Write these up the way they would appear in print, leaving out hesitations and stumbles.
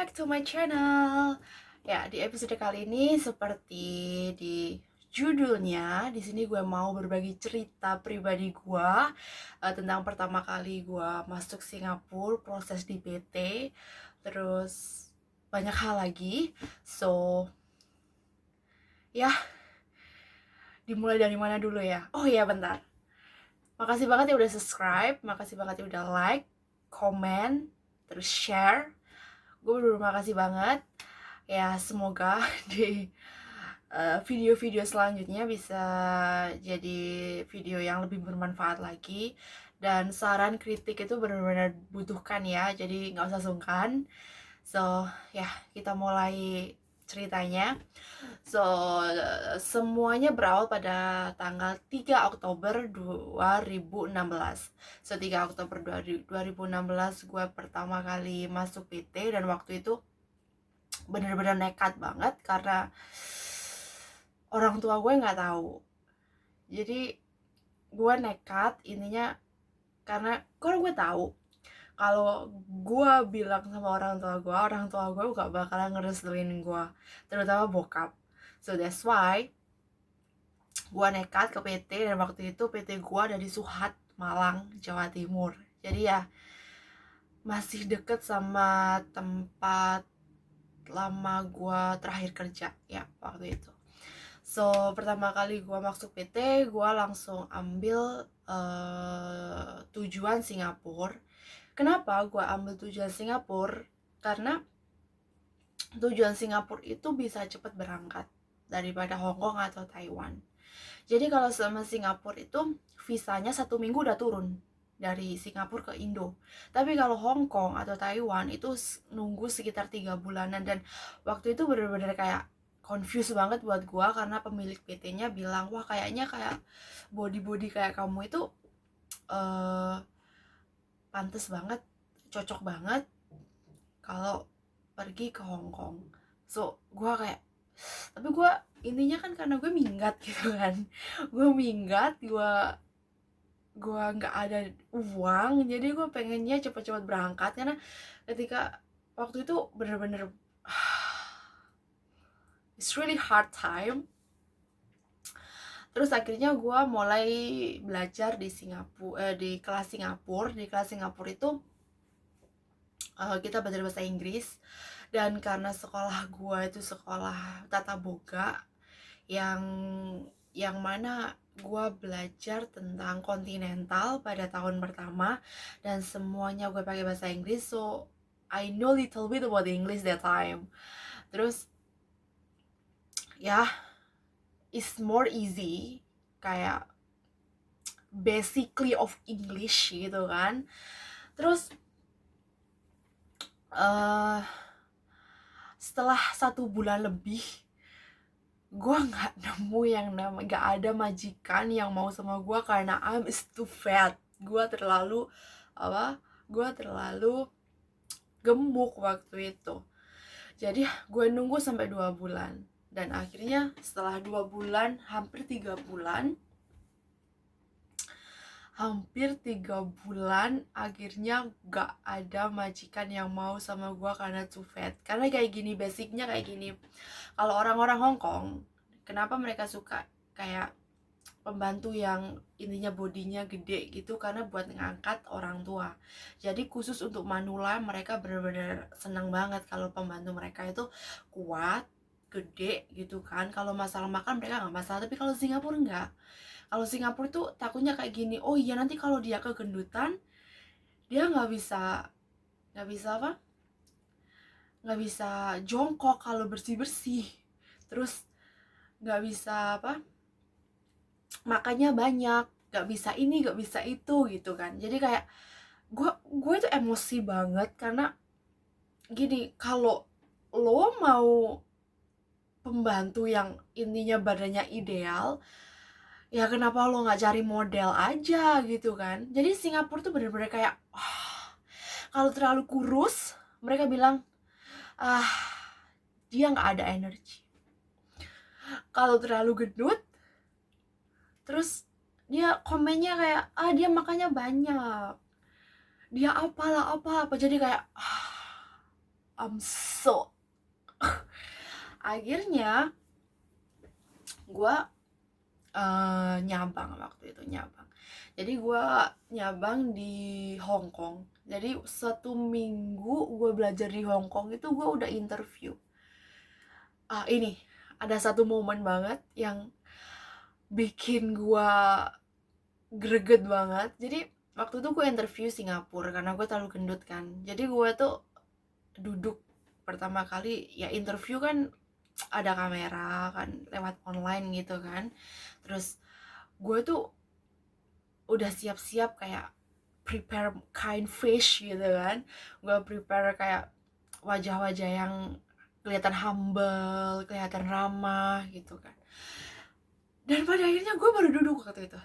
back to my channel. Ya, di episode kali ini seperti di judulnya, di sini gue mau berbagi cerita pribadi gue tentang pertama kali gue masuk Singapura, proses di PT, terus banyak hal lagi. So, ya, dimulai dari mana dulu ya? Oh iya, bentar. Makasih banget ya udah subscribe, makasih banget ya udah like, komen, terus share. Gue berterima kasih banget. Ya, semoga di video-video selanjutnya bisa jadi video yang lebih bermanfaat lagi. Dan saran kritik itu benar-benar butuhkan ya, jadi nggak usah sungkan. So, ya, kita mulai ceritanya. So, semuanya berawal pada tanggal 3 Oktober 2016. So, 3 Oktober 2016 gue pertama kali masuk PT, dan waktu itu bener-bener nekat banget karena orang tua gue nggak tahu. Jadi gue nekat intinya karena gue tahu kalau gue bilang sama orang tua gue gak bakalan ngerestuin gue, terutama bokap. So that's why gue nekat ke PT, dan waktu itu PT gue ada di Suhat, Malang, Jawa Timur. Jadi ya masih deket sama tempat lama gue terakhir kerja ya waktu itu. So pertama kali gue masuk PT, gue langsung ambil tujuan Singapura. Kenapa gue ambil tujuan Singapura? Karena tujuan Singapura itu bisa cepat berangkat daripada Hong Kong atau Taiwan. Jadi kalau selama Singapura itu visanya 1 minggu udah turun dari Singapura ke Indo. Tapi kalau Hong Kong atau Taiwan itu nunggu sekitar 3 bulanan, dan waktu itu bener-bener kayak confused banget buat gua karena pemilik PT-nya bilang, wah kayaknya kayak body kayak kamu itu uh, pantes banget, cocok banget kalau pergi ke Hong Kong. So gua kayak, tapi gue intinya kan karena gue minggat gitu kan, gue minggat, gue nggak ada uang, jadi gue pengennya cepet-cepet berangkat karena ketika waktu itu bener-bener it's really hard time. Terus akhirnya gue mulai belajar di Singapura, di kelas Singapura itu kita belajar bahasa Inggris. Dan karena sekolah gue itu sekolah tata boga yang mana gue belajar tentang kontinental pada tahun pertama, dan semuanya gue pakai bahasa Inggris, so I know little bit about English that time. Terus ya, it's more easy, kayak basically of English gitu kan. Terus setelah 1 bulan lebih, gue nggak nemu yang namanya, nggak ada majikan yang mau sama gue karena I'm too fat. Gue terlalu gemuk waktu itu. Jadi gue nunggu sampai 2 bulan, dan akhirnya setelah 2 bulan, hampir 3 bulan, akhirnya gak ada majikan yang mau sama gue karena too fat. Karena kayak gini, basicnya kayak gini, kalau orang-orang Hong Kong, kenapa mereka suka kayak pembantu yang intinya bodinya gede gitu, karena buat ngangkat orang tua. Jadi khusus untuk manula, mereka bener-bener seneng banget kalau pembantu mereka itu kuat, gede gitu kan. Kalau masalah makan mereka nggak masalah, tapi kalau Singapura enggak. Kalau Singapura tuh takutnya kayak gini, oh iya nanti kalau dia kegendutan, dia nggak bisa apa, nggak bisa jongkok kalau bersih bersih, terus nggak bisa apa, makannya banyak, nggak bisa ini nggak bisa itu gitu kan. Jadi kayak gue itu emosi banget karena gini, kalau lo mau pembantu yang intinya badannya ideal, ya kenapa lo nggak cari model aja gitu kan. Jadi Singapura tuh bener-bener kayak kalau terlalu kurus mereka bilang ah dia nggak ada energi. Kalau terlalu gendut, terus dia komennya kayak dia makannya banyak, dia apalah apa. Jadi kayak I'm so akhirnya gue nyabang waktu itu, jadi gue nyabang di Hong Kong. Jadi 1 minggu gue belajar di Hong Kong itu gue udah interview. Ini ada satu momen banget yang bikin gue greget banget. Jadi waktu itu gue interview Singapura karena gue terlalu gendut kan. Jadi gue tuh duduk pertama kali ya interview kan ada kamera kan lewat online gitu kan. Terus gue tuh udah siap-siap kayak prepare kind face gitu kan. Gue prepare kayak wajah-wajah yang kelihatan humble, kelihatan ramah gitu kan. Dan pada akhirnya gue baru duduk waktu itu.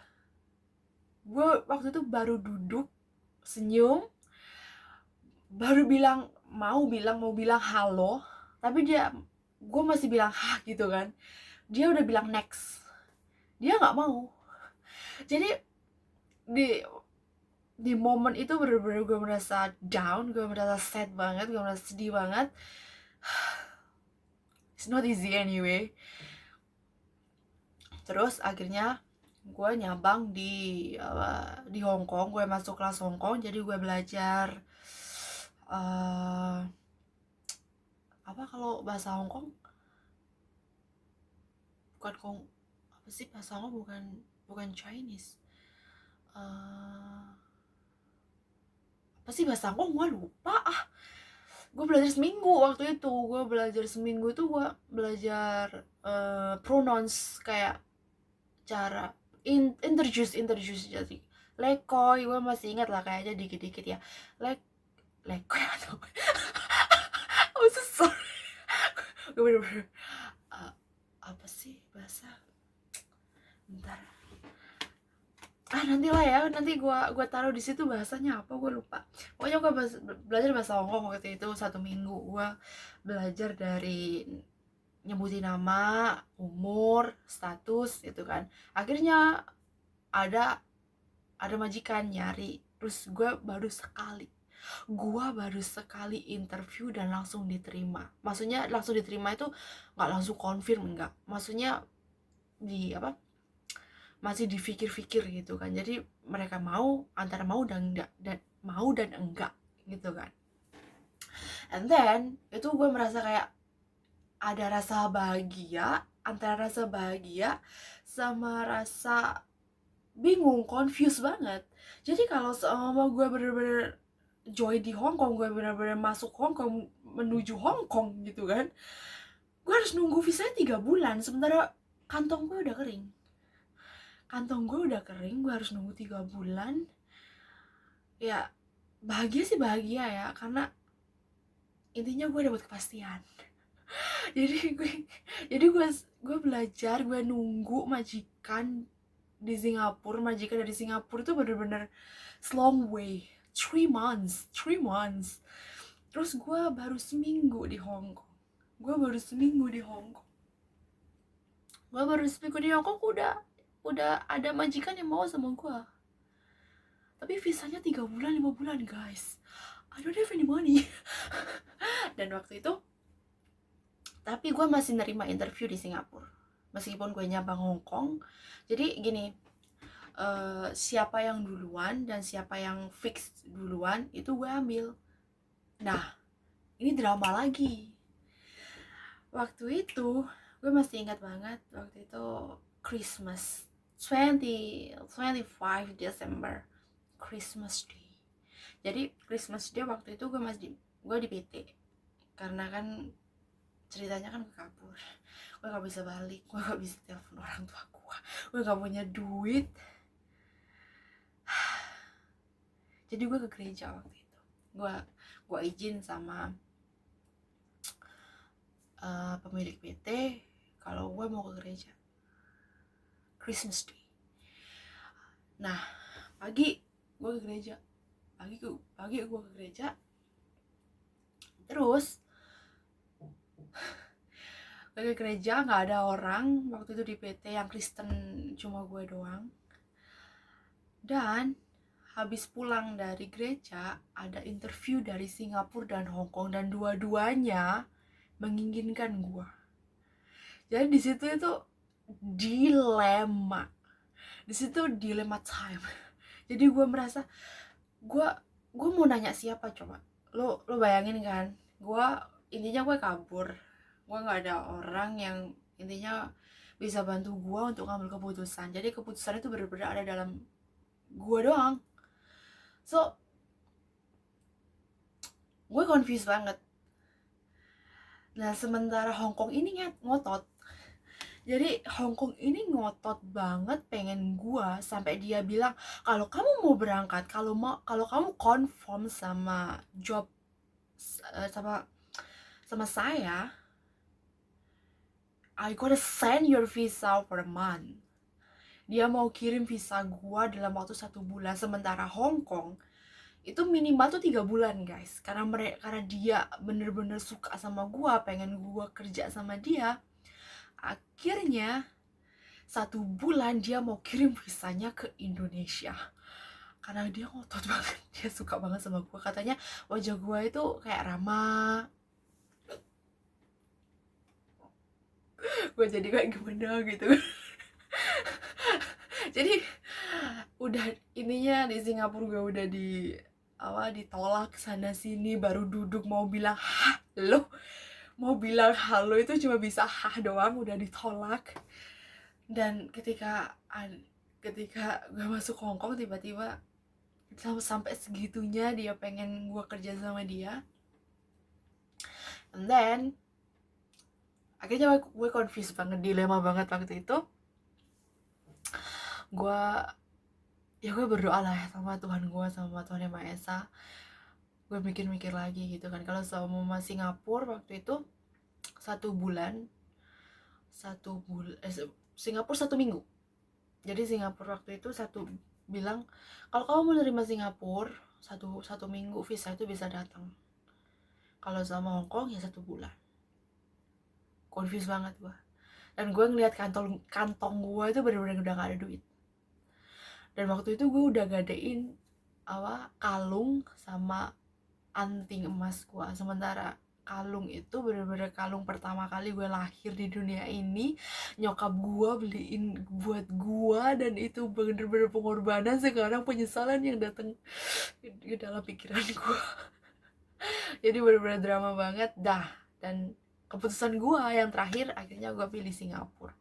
Gue waktu itu baru duduk, senyum, baru mau bilang halo, tapi gue masih bilang hah gitu kan. Dia udah bilang next. Dia nggak mau. Jadi di momen itu bener-bener gue merasa down, gue merasa sad banget, gue merasa sedih banget. It's not easy anyway. Terus akhirnya gue nyabang di Hong Kong, gue masuk kelas Hong Kong, jadi gue belajar apa kalau bahasa Hong Kong apa sih bahasa Hong Kong, bukan Chinese, apa sih bahasa Hong Kong, gue lupa. Gue belajar seminggu waktu itu, gue belajar pronouns, kayak cara introduce jadi lekoi, gue masih ingat lah kayaknya dikit-dikit ya, lekoi atau I'm so sorry. Gue bener-bener apa sih bahasa, bentar, nanti lah ya, nanti gue taruh di situ bahasanya apa, gue lupa. Pokoknya gue belajar bahasa Hongkong waktu itu 1 minggu. Gue belajar dari nyebutin nama, umur, status gitu kan. Akhirnya ada majikan nyari, terus gue baru sekali interview dan langsung diterima. Maksudnya langsung diterima itu nggak langsung confirm, enggak, maksudnya masih dipikir-pikir gitu kan. Jadi mereka antara mau dan enggak gitu kan. And then itu gue merasa kayak ada rasa bahagia, antara rasa bahagia sama rasa bingung, confused banget. Jadi kalau selama gue bener-bener join di Hong Kong, gue bener-bener masuk Hong Kong, menuju Hong Kong gitu kan, gue harus nunggu visanya 3 bulan, sementara kantong gue udah kering. Gue harus nunggu 3 bulan. Ya bahagia sih bahagia ya, karena intinya gue dapat kepastian. jadi gue belajar, gue nunggu majikan dari Singapura itu bener-bener long way, 3 months. Terus gue baru seminggu di Hong Kong. Udah ada majikan yang mau sama gue, tapi visanya 3 bulan 5 bulan guys. I don't have any money. Dan waktu itu tapi gue masih nerima interview di Singapura meskipun gue nyabang Hong Kong. Jadi gini, siapa yang duluan dan siapa yang fix duluan itu gue ambil. Nah ini drama lagi. Waktu itu gue masih ingat banget, waktu itu Christmas 25 Desember, Christmas Day. Jadi Christmas Day waktu itu gue di PT, karena kan ceritanya kan kabur, gue gak bisa balik, gue gak bisa telepon orang tua gue gak punya duit. Jadi gue ke gereja waktu itu, gue izin sama pemilik PT kalau gue mau ke gereja Christmas Day. Nah pagi gue ke gereja, terus gue ke gereja, nggak ada orang waktu itu di PT yang Kristen, cuma gue doang. Dan habis pulang dari gereja ada interview dari Singapura dan Hong Kong, dan dua-duanya menginginkan gue. Jadi di situ itu dilema, dilema time. Jadi gue merasa gue mau nanya siapa coba. Lo bayangin kan, intinya gue kabur, gue nggak ada orang yang intinya bisa bantu gue untuk ngambil keputusan. Jadi keputusan itu benar-benar ada dalam gue doang. So gue confused banget. Nah sementara Hong Kong ini ngotot. Jadi Hong Kong ini ngotot banget pengen gua, sampai dia bilang kalau kamu mau berangkat, kalau kamu confirm sama job sama saya, I gotta send your visa for a month. Dia mau kirim visa gua dalam waktu 1 bulan. Sementara Hong Kong itu minimal tuh 3 bulan guys, karena dia bener-bener suka sama gua, pengen gua kerja sama dia. Akhirnya 1 bulan dia mau kirim visanya ke Indonesia karena dia ngotot banget, dia suka banget sama gue. Katanya wajah gue itu kayak ramah, gue jadi kayak gimana gitu. Jadi udah ininya di Singapura gue udah ditolak sana sini, baru duduk mau bilang halo, itu cuma bisa doang, udah ditolak. Dan ketika gue masuk Hong Kong, tiba-tiba sampai segitunya dia pengen gue kerja sama dia. And then akhirnya gue confused banget, dilema banget waktu itu. Gue berdoa lah sama Tuhan gue, sama Tuhan Yang Maha Esa. Gue mikir-mikir lagi gitu kan, kalau sama Singapura waktu itu 1 bulan Singapura 1 minggu. Jadi Singapura waktu itu bilang kalau kamu mau menerima Singapura satu minggu visa itu bisa datang. Kalau sama Hong Kong ya 1 bulan. Confused banget gue. Dan gue ngeliat kantong gue itu bener-bener udah gak ada duit. Dan waktu itu gue udah gadein kalung sama anting emas gue. Sementara kalung itu bener-bener kalung pertama kali gue lahir di dunia ini, nyokap gue beliin buat gue, dan itu bener-bener pengorbanan. Sekarang penyesalan yang datang di dalam pikiran gue. Jadi bener-bener drama banget dah. Dan keputusan gue yang terakhir, akhirnya gue pilih Singapura.